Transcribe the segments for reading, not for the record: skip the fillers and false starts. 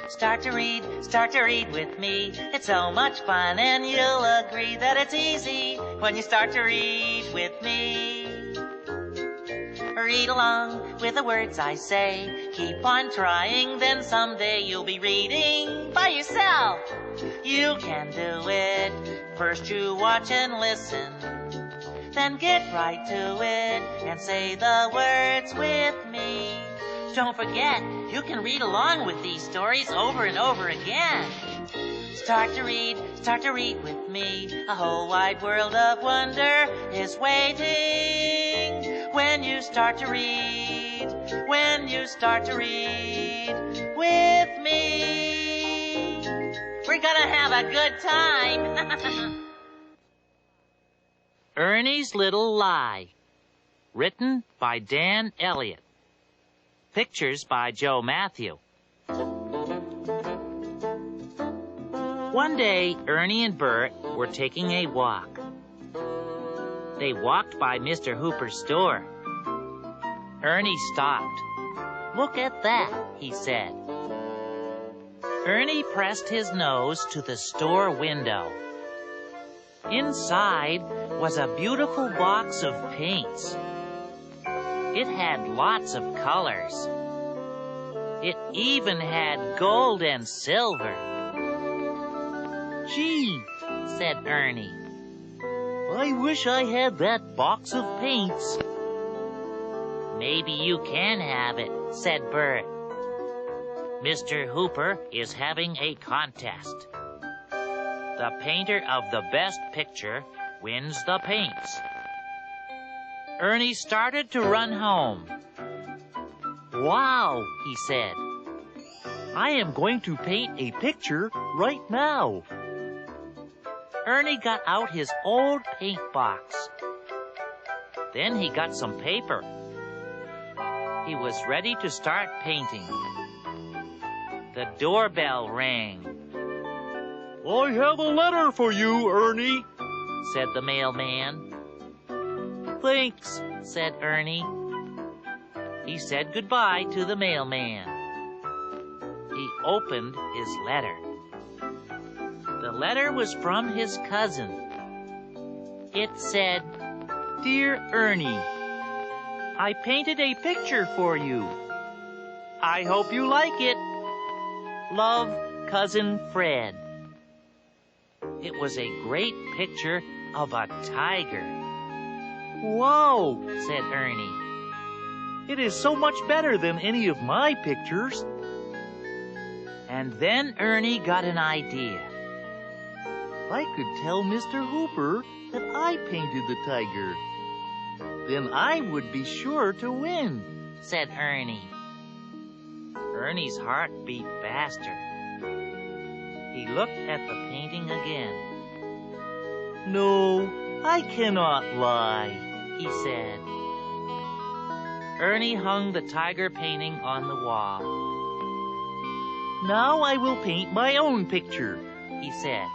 Start to read with me. It's so much fun and you'll agree that it's easy when you start to read with me. Read along with the words I say. Keep on trying, then someday you'll be reading by yourself. You can do it. First you watch and listen. Then get right to it and say the words with me. Don't forget, you can read along with these stories over and over again. Start to read with me. A whole wide world of wonder is waiting. When you start to read with me. We're gonna have a good time. Ernie's Little Lie. Written by Dan Elliott. Pictures by Joe Matthew. One day, Ernie and Bert were taking a walk. They walked by Mr. Hooper's store. Ernie stopped. "Look at that," he said. Ernie pressed his nose to the store window. Inside was a beautiful box of paints. It had lots of colors. It even had gold and silver. "Gee," said Ernie, "I wish I had that box of paints." "Maybe you can have it," said Bert. "Mr. Hooper is having a contest. The painter of the best picture wins the paints." Ernie started to run home. "Wow," he said. "I am going to paint a picture right now." Ernie got out his old paint box. Then he got some paper. He was ready to start painting. The doorbell rang. "I have a letter for you, Ernie," said the mailman. "Thanks," said Ernie. He said goodbye to the mailman. He opened his letter. The letter was from his cousin. It said, "Dear Ernie, I painted a picture for you. I hope you like it. Love, Cousin Fred." It was a great picture of a tiger. "Whoa," said Ernie. "It is so much better than any of my pictures." And then Ernie got an idea. "I could tell Mr. Hooper that I painted the tiger. Then I would be sure to win," said Ernie. Ernie's heart beat faster. He looked at the painting again. "No, I cannot lie," he said. Ernie hung the tiger painting on the wall. "Now I will paint my own picture," he said.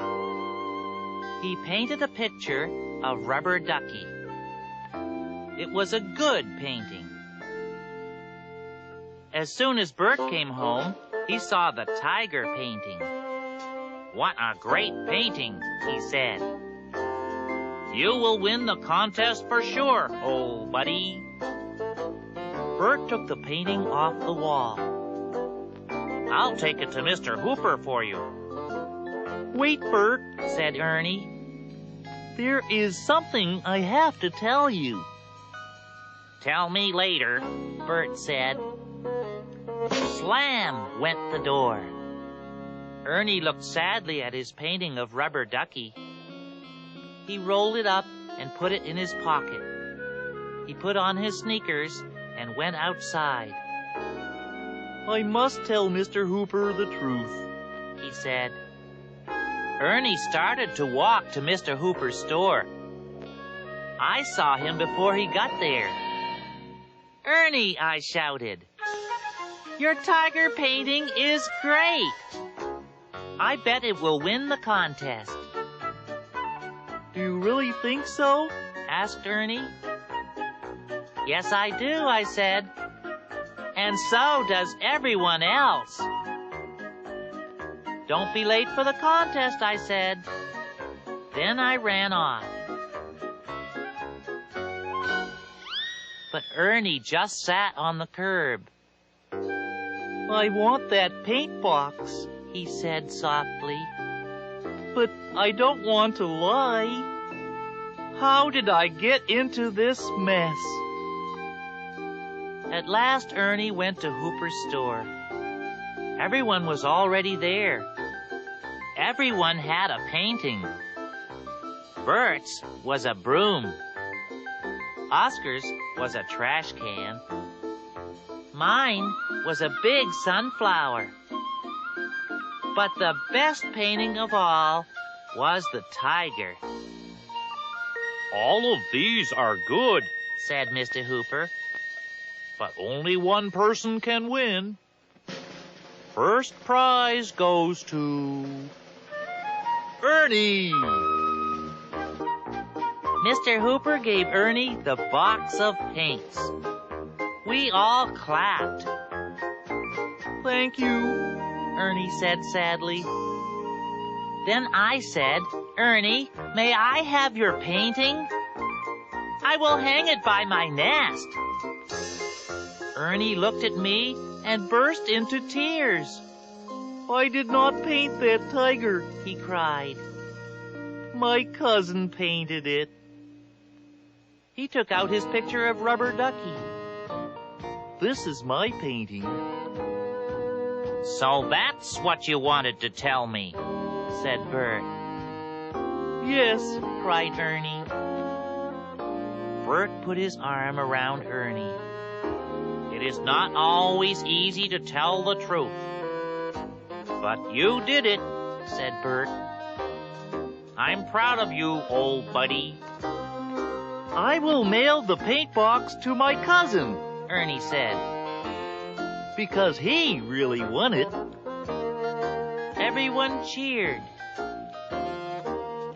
He painted a picture of Rubber Ducky. It was a good painting. As soon as Bert came home, he saw the tiger painting. "What a great painting," he said. "You will win the contest for sure, old buddy." Bert took the painting off the wall. "I'll take it to Mr. Hooper for you." "Wait, Bert," said Ernie. "There is something I have to tell you." "Tell me later," Bert said. Slam went the door. Ernie looked sadly at his painting of Rubber Ducky. He rolled it up and put it in his pocket. He put on his sneakers and went outside. "I must tell Mr. Hooper the truth," he said. Ernie started to walk to Mr. Hooper's store. I saw him before he got there. "Ernie," I shouted, "your tiger painting is great. I bet it will win the contest." "Do you really think so?" asked Ernie. "Yes, I do," I said. "And so does everyone else." Don't be late for the contest, I said. Then I ran off. But Ernie just sat on the curb. I want that paint box, he said softly. But I don't want to lie. How did I get into this mess? At last, Ernie went to Hooper's store. Everyone was already there. Everyone had a painting. Bert's was a broom. Oscar's was a trash can. Mine was a big sunflower. But the best painting of all was the tiger. All of these are good, said Mr. Hooper. but only one person can win. First prize goes to Ernie. Mr. Hooper gave Ernie the box of paints. We all clapped. Thank you, Ernie said sadly. Then I said, Ernie, may I have your painting? I will hang it by my nest. Ernie looked at me and burst into tears. I did not paint that tiger, he cried. My cousin painted it. He took out his picture of Rubber Ducky. This is my painting. So that's what you wanted to tell me, said Bert. Yes, cried Ernie. Bert put his arm around Ernie. It is not always easy to tell the truth. But you did it, said Bert. I'm proud of you, old buddy. I will mail the paint box to my cousin, Ernie said, because he really won it. Everyone cheered.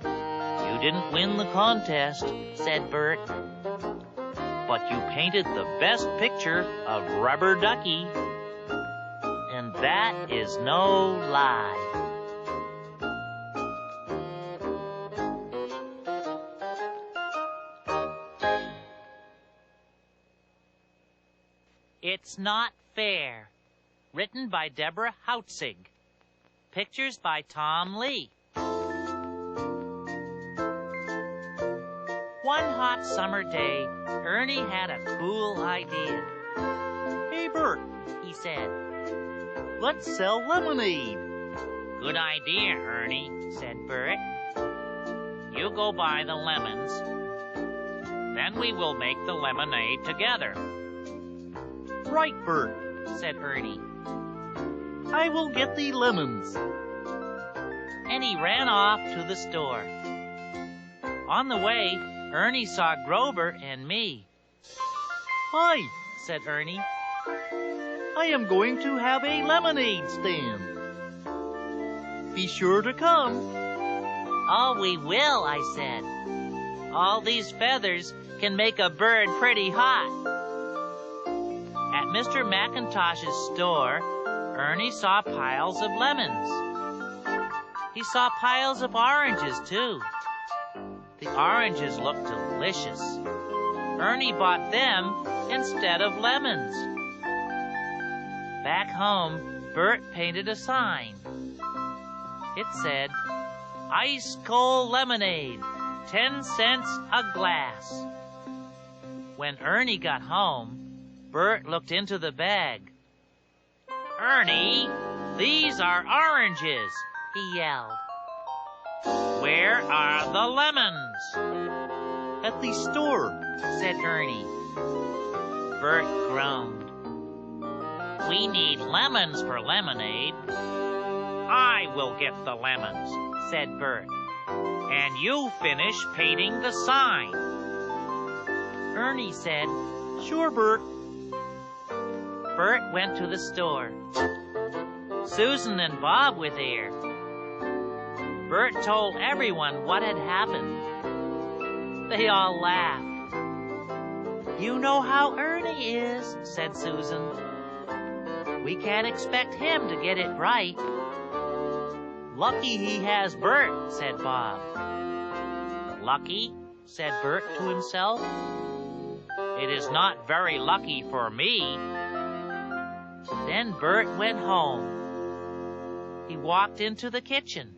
You didn't win the contest, said Bert, but you painted the best picture of Rubber Ducky. And that is no lie. It's Not Fair, written by Deborah Hautzig. Pictures by Tom Lee. One hot summer day, Ernie had a cool idea. Hey, Bert, he said, let's sell lemonade. Good idea, Ernie, said Bert. You go buy the lemons. Then we will make the lemonade together. Right, Bert, said Ernie. I will get the lemons. And he ran off to the store. On the way, Ernie saw Grover and me. Hi, said Ernie. I am going to have a lemonade stand. Be sure to come. Oh, we will, I said. All these feathers can make a bird pretty hot. At Mr. McIntosh's store, Ernie saw piles of lemons. He saw piles of oranges, too. The oranges looked delicious. Ernie bought them instead of lemons. Back home, Bert painted a sign. It said, Ice cold lemonade, 10 cents a glass. When Ernie got home, Bert looked into the bag. Ernie, these are oranges, he yelled. Where are the lemons? At the store, said Ernie. Bert groaned. We need lemons for lemonade. I will get the lemons, said Bert. And you finish painting the sign. Ernie said, Sure, Bert. Bert went to the store. Susan and Bob were there. Bert told everyone what had happened. They all laughed. You know how Ernie is, said Susan. We can't expect him to get it right. Lucky he has Bert, said Bob. Lucky, said Bert to himself. It is not very lucky for me. Then Bert went home. He walked into the kitchen.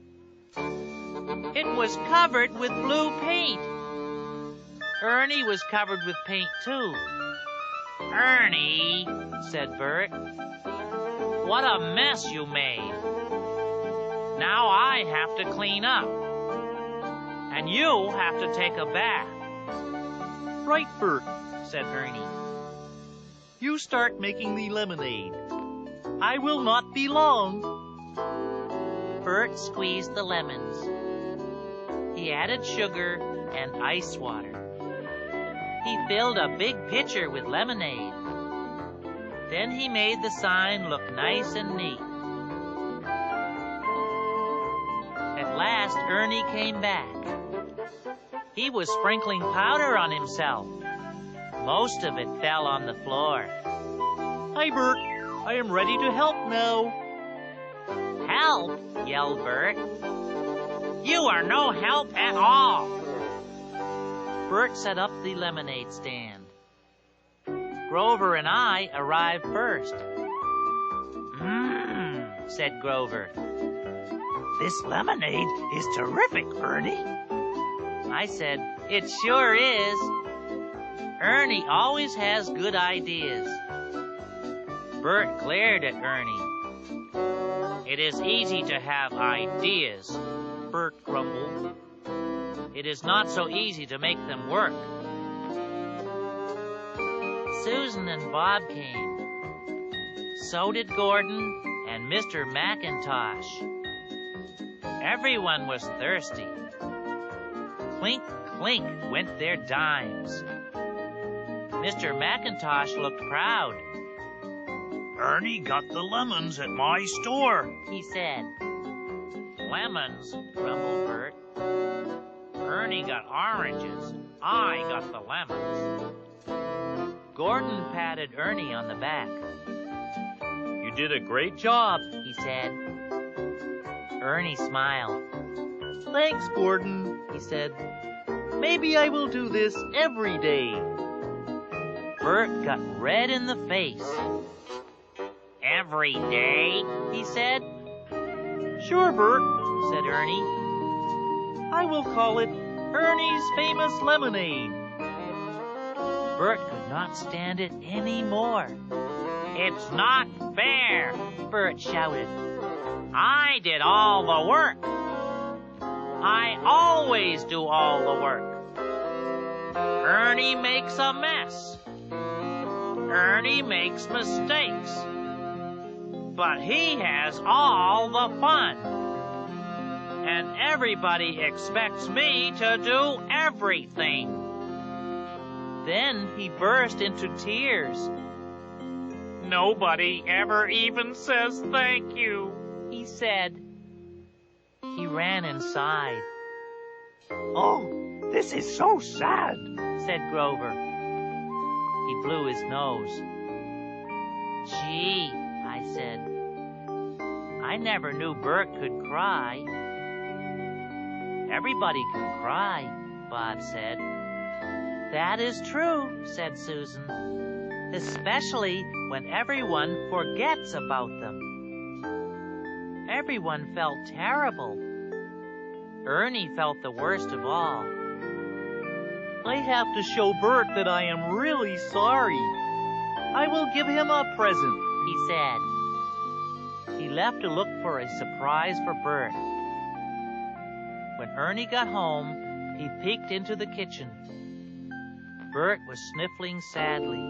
It was covered with blue paint. Ernie was covered with paint too. Ernie, said Bert, what a mess you made. Now I have to clean up. And you have to take a bath. Right, Bert, said Ernie. You start making the lemonade. I will not be long. Bert squeezed the lemons. He added sugar and ice water. He filled a big pitcher with lemonade. Then he made the sign look nice and neat. At last, Ernie came back. He was sprinkling powder on himself. Most of it fell on the floor. Hi, Bert. I am ready to help now. Help, yelled Bert. You are no help at all. Bert set up the lemonade stand. Grover and I arrived first. Said Grover. This lemonade is terrific, Ernie. I said, it sure is. Ernie always has good ideas. Bert glared at Ernie. It is easy to have ideas, Bert grumbled. It is not so easy to make them work. Susan and Bob came. So did Gordon and Mr. McIntosh. Everyone was thirsty. Clink, clink went their dimes. Mr. McIntosh looked proud. Ernie got the lemons at my store, he said. Lemons, grumbled Bert. Ernie got oranges. I got the lemons. Gordon patted Ernie on the back. You did a great job, he said. Ernie smiled. Thanks, Gordon, he said. Maybe I will do this every day. Bert got red in the face. Every day, he said. Sure, Bert, said Ernie. I will call it Ernie's Famous Lemonade. Bert could not stand it anymore. It's not fair, Bert shouted. I did all the work. I always do all the work. Ernie makes a mess. Ernie makes mistakes. But he has all the fun. And everybody expects me to do everything. Then he burst into tears. Nobody ever even says thank you, he said. He ran inside. Oh, this is so sad, said Grover. He blew his nose. Gee, I said. I never knew Bert could cry. Everybody can cry, Bob said. That is true, said Susan. Especially when everyone forgets about them. Everyone felt terrible. Ernie felt the worst of all. I have to show Bert that I am really sorry. I will give him a present, he said. He left to look for a surprise for Bert. When Ernie got home, he peeked into the kitchen. Bert was sniffling sadly.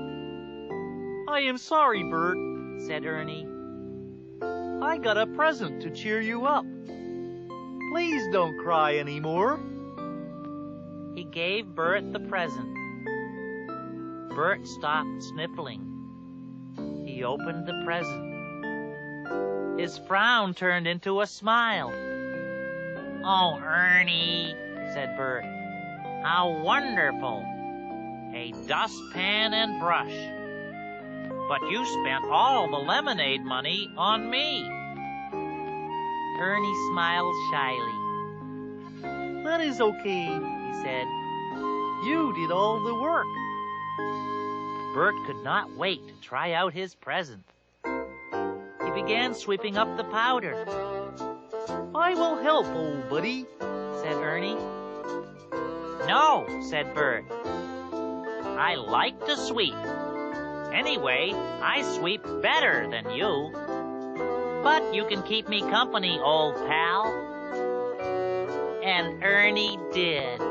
I am sorry, Bert, said Ernie. I got a present to cheer you up. Please don't cry anymore. He gave Bert the present. Bert stopped sniffling. He opened the present. His frown turned into a smile. Oh, Ernie, said Bert. How wonderful. A dustpan and brush. But you spent all the lemonade money on me. Ernie smiled shyly. That is okay, He said. you did all the work. Bert could not wait to try out his present. He began sweeping up the powder. I will help, old buddy, said Ernie. No, said Bert. I like to sweep. Anyway, I sweep better than you. But you can keep me company, old pal. And Ernie did.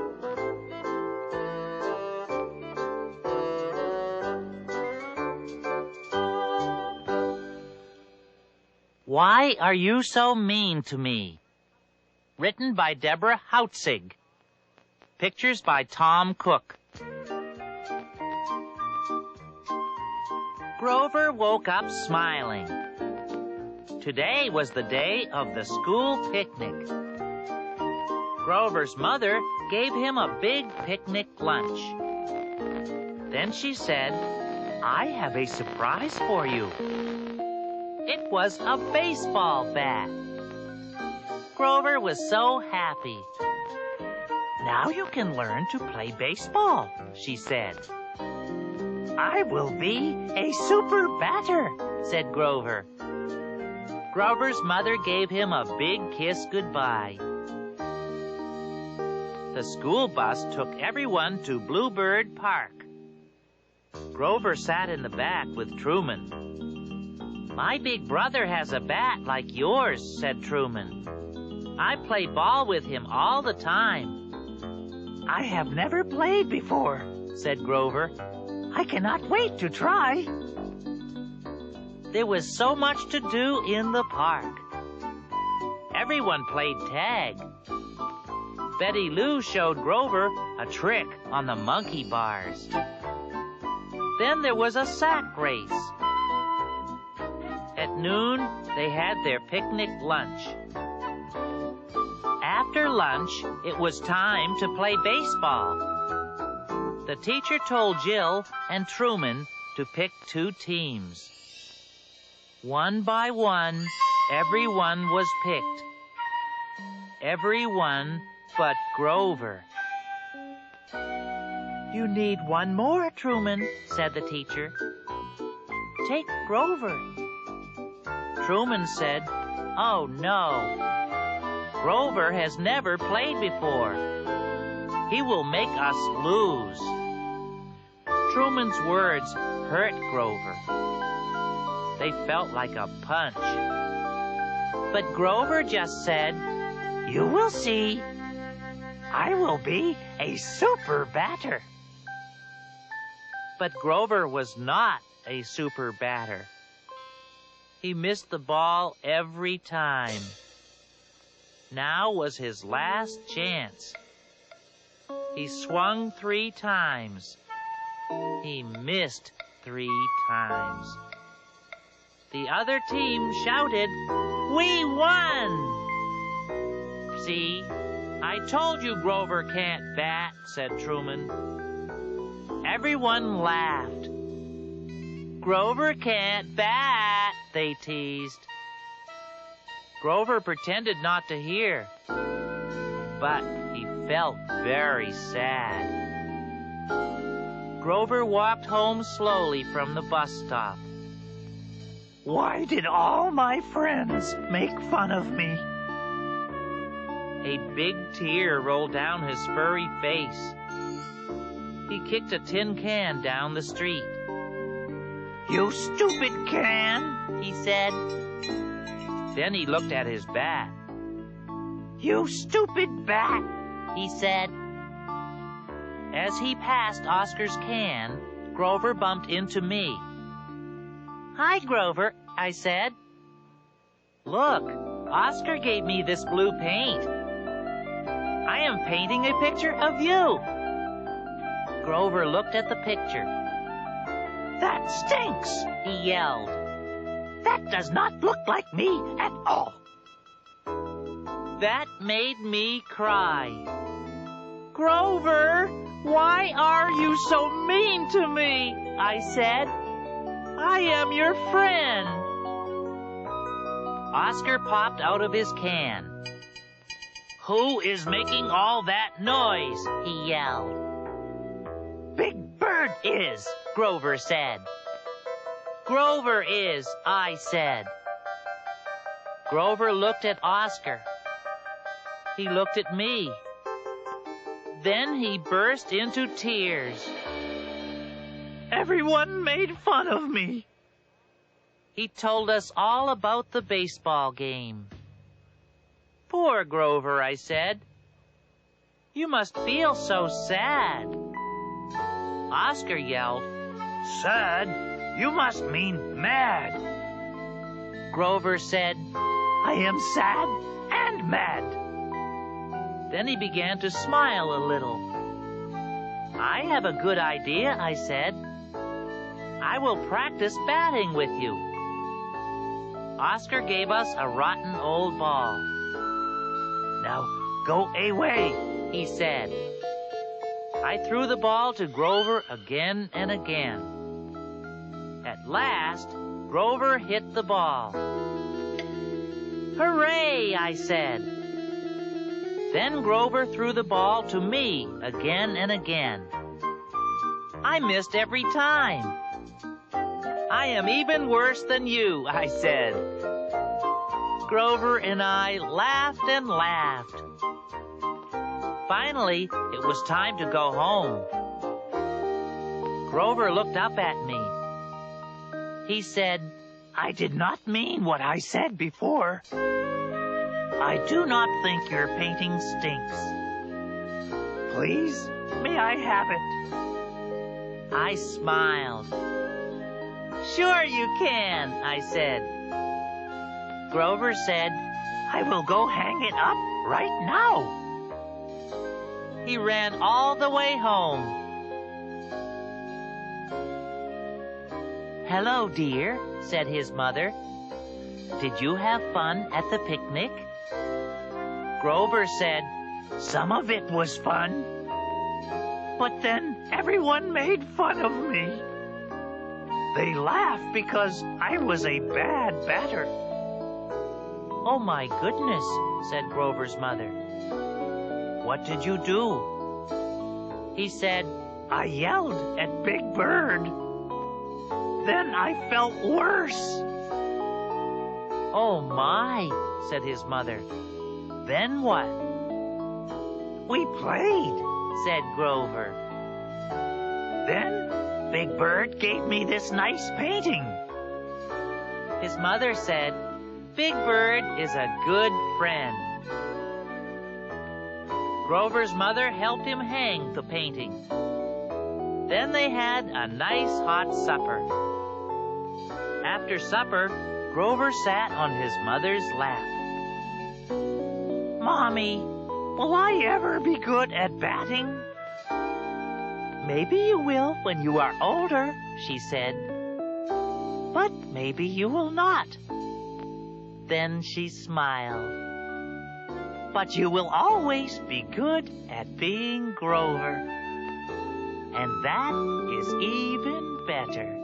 Why Are You So Mean to Me? Written by Deborah Hautzig. Pictures by Tom Cook. Grover woke up smiling. Today was the day of the school picnic. Grover's mother gave him a big picnic lunch. Then she said, I have a surprise for you. It was a baseball bat. Grover was so happy. Now you can learn to play baseball, she said. I will be a super batter, said Grover. Grover's mother gave him a big kiss goodbye. The school bus took everyone to Bluebird Park. Grover sat in the back with Truman. My big brother has a bat like yours, said Truman. I play ball with him all the time. I have never played before, said Grover. I cannot wait to try. There was so much to do in the park. Everyone played tag. Betty Lou showed Grover a trick on the monkey bars. Then there was a sack race. At noon, they had their picnic lunch. After lunch, it was time to play baseball. The teacher told Jill and Truman to pick two teams. One by one, everyone was picked. Everyone but Grover. You need one more, Truman, said the teacher. Take Grover. Truman said, Oh, no. Grover has never played before. He will make us lose. Truman's words hurt Grover. They felt like a punch. But Grover just said, You will see. I will be a super batter. But Grover was not a super batter. He missed the ball every time. Now was his last chance. He swung 3 times. He missed 3 times. The other team shouted, We won! See, I told you Grover can't bat, said Truman. Everyone laughed. Grover can't bat, they teased. Grover pretended not to hear, but he felt very sad. Grover walked home slowly from the bus stop. Why did all my friends make fun of me? A big tear rolled down his furry face. He kicked a tin can down the street. You stupid can, he said. Then he looked at his bat. You stupid bat, he said. As he passed Oscar's can, Grover bumped into me. Hi, Grover, I said. Look, Oscar gave me this blue paint. I am painting a picture of you. Grover looked at the picture. That stinks, he yelled. That does not look like me at all. That made me cry. Grover, why are you so mean to me? I said. I am your friend. Oscar popped out of his can. Who is making all that noise? He yelled. Big Bird is, Grover said. Grover is, I said. Grover looked at Oscar. He looked at me. Then he burst into tears. Everyone made fun of me. He told us all about the baseball game. Poor Grover, I said. You must feel so sad. Oscar yelled. Sad? You must mean mad. Grover said, I am sad and mad. Then he began to smile a little. I have a good idea, I said. I will practice batting with you. Oscar gave us a rotten old ball. Now go away, he said. I threw the ball to Grover again and again. At last, Grover hit the ball. Hooray, I said. Then Grover threw the ball to me again and again. I missed every time. I am even worse than you, I said. Grover and I laughed and laughed. Finally, it was time to go home. Grover looked up at me. He said, I did not mean what I said before. I do not think your painting stinks. Please, may I have it? I smiled. Sure you can, I said. Grover said, I will go hang it up right now. He ran all the way home. Hello, dear, said his mother. Did you have fun at the picnic? Grover said, Some of it was fun. But then everyone made fun of me. They laughed because I was a bad batter. Oh my goodness, said Grover's mother. What did you do? He said, I yelled at Big Bird. Then I felt worse. Oh my, said his mother. Then what? We played, said Grover. Then Big Bird gave me this nice painting. His mother said, Big Bird is a good friend. Grover's mother helped him hang the painting. Then they had a nice hot supper. After supper, Grover sat on his mother's lap. Mommy, will I ever be good at batting? Maybe you will when you are older, she said. But maybe you will not. Then she smiled. But you will always be good at being Grover. And that is even better.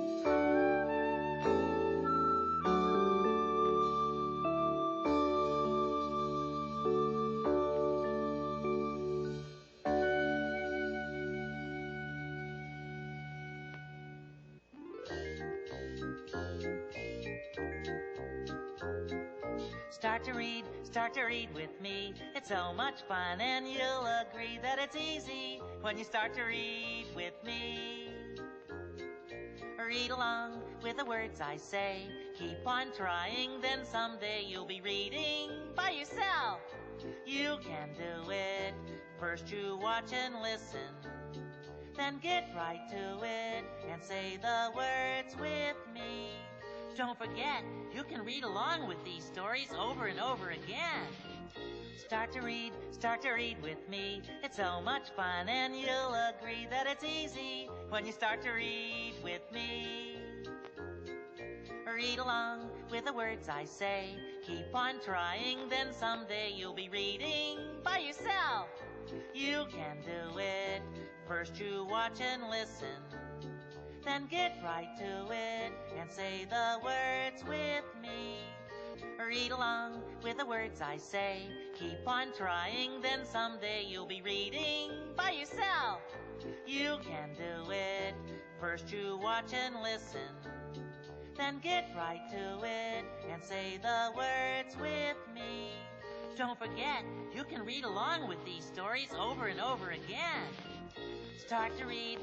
Start to read with me. It's so much fun and you'll agree that it's easy when you start to read with me. Read along with the words I say. Keep on trying, then someday you'll be reading by yourself. You can do it. First you watch and listen. Then get right to it and say the words with me. Don't forget, you can read along with these stories over and over again. Start to read with me. It's so much fun and you'll agree that it's easy when you start to read with me. Read along with the words I say. Keep on trying, then someday you'll be reading by yourself. You can do it. First you watch and listen. Then get right to it and say the words with me. Read along with the words I say. Keep on trying, then someday you'll be reading by yourself. You can do it. First you watch and listen. Then get right to it and say the words with me. Don't forget, you can read along with these stories over and over again. Start to read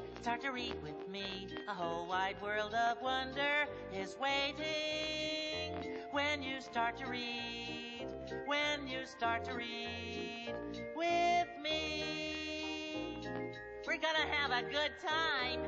with me. A whole wide world of wonder is waiting. When you start to read with me. We're gonna have a good time.